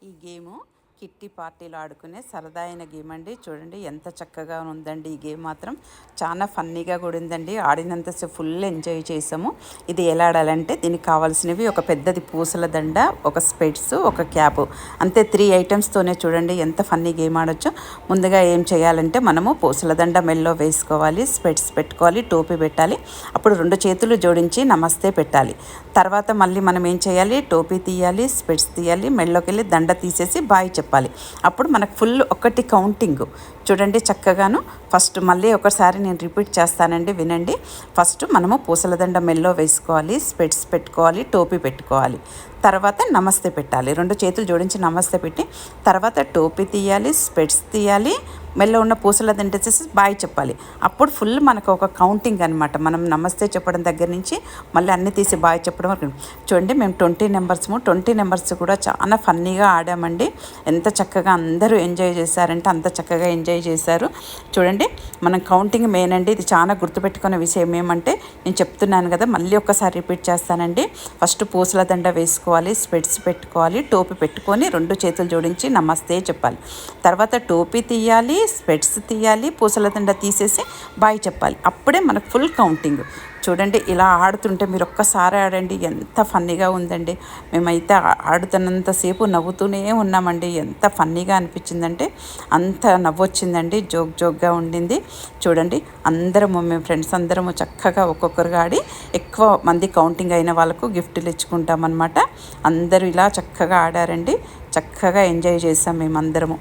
ఈ game kitty పార్టీలో ఆడుకునే సరదా అయిన గేమ్ అండి. చూడండి ఎంత చక్కగా ఉందండి. ఈ గేమ్ మాత్రం చాలా ఫన్నీగా కూడా ఉందండి. ఆడినంతసేపు ఫుల్ ఎంజాయ్ చేసాము. ఇది ఎలా ఆడాలంటే దీనికి కావాల్సినవి ఒక పెద్దది పూసల దండ, ఒక స్పెట్స్, ఒక క్యాప్, అంతే 3 ఐటమ్స్తోనే చూడండి ఎంత ఫన్నీ గేమ్ ఆడొచ్చో. ముందుగా ఏం చేయాలంటే మనము పూసల దండ మెల్లో వేసుకోవాలి, స్పెట్స్ పెట్టుకోవాలి, టోపీ పెట్టాలి. అప్పుడు 2 చేతులు జోడించి నమస్తే పెట్టాలి. తర్వాత మళ్ళీ మనం ఏం చేయాలి, టోపీ తీయాలి, స్పెట్స్ తీయాలి, మెల్లోకి వెళ్ళి దండ తీసేసి బాయ్ చెప్పాలి. అప్పుడు మనకు ఫుల్ ఒకటి కౌంటింగ్ చూడండి చక్కగాను. ఫస్ట్ మళ్ళీ ఒకసారి నేను రిపీట్ చేస్తానండి, వినండి. ఫస్ట్ మనము పూసలదండ మెల్లో వేసుకోవాలి, స్పెట్స్ పెట్టుకోవాలి, టోపీ పెట్టుకోవాలి. తర్వాత నమస్తే పెట్టాలి, 2 చేతులు జోడించి నమస్తే పెట్టి తర్వాత టోపీ తీయాలి, స్పెట్స్ తీయాలి, మెల్లో ఉన్న పూసల దండ తీసేసి బాయ్ చెప్పాలి. అప్పుడు ఫుల్ మనకు ఒక కౌంటింగ్ అనమాట. మనం నమస్తే చెప్పడం దగ్గర నుంచి మళ్ళీ అన్నీ తీసి బాయ్ చెప్పడం వరకు. చూడండి మేము 20 నెంబర్స్ కూడా చాలా ఫన్నీగా ఆడామండి. ఎంత చక్కగా అందరూ ఎంజాయ్ చేశారంటే అంత చక్కగా ఎంజాయ్ చేశారు. చూడండి మనం కౌంటింగ్ మెయిన్ అండి. ఇది చాలా గుర్తుపెట్టుకునే విషయం ఏమంటే నేను చెప్తున్నాను కదా, మళ్ళీ ఒకసారి రిపీట్ చేస్తానండి. ఫస్ట్ పూసల దండ వేసుకోవాలి, స్పెట్స్ పెట్టుకోవాలి, టోపీ పెట్టుకొని 2 చేతులు జోడించి నమస్తే చెప్పాలి. తర్వాత టోపీ తీయాలి, స్పెట్స్ తీయాలి, పూసల దండ తీసేసి బాయ్ చెప్పాలి. అప్పుడే మనకు ఫుల్ కౌంటింగ్. చూడండి ఇలా ఆడుతుంటే మీరు ఒక్కసారి ఆడండి, ఎంత ఫన్నీగా ఉందండి. మేమైతే ఆడుతున్నంతసేపు నవ్వుతూనే ఉన్నామండి. ఎంత ఫన్నీగా అనిపించిందంటే అంత నవ్వొచ్చిందండి, జోక్గా ఉండింది. చూడండి అందరము మేము ఫ్రెండ్స్ అందరము చక్కగా ఒక్కొక్కరుగా ఆడి ఎక్కువ మంది కౌంటింగ్ అయిన వాళ్ళకు గిఫ్ట్లు ఇచ్చుకుంటామన్నమాట. అందరూ ఇలా చక్కగా ఆడారండి, చక్కగా ఎంజాయ్ చేసాం మేమందరము.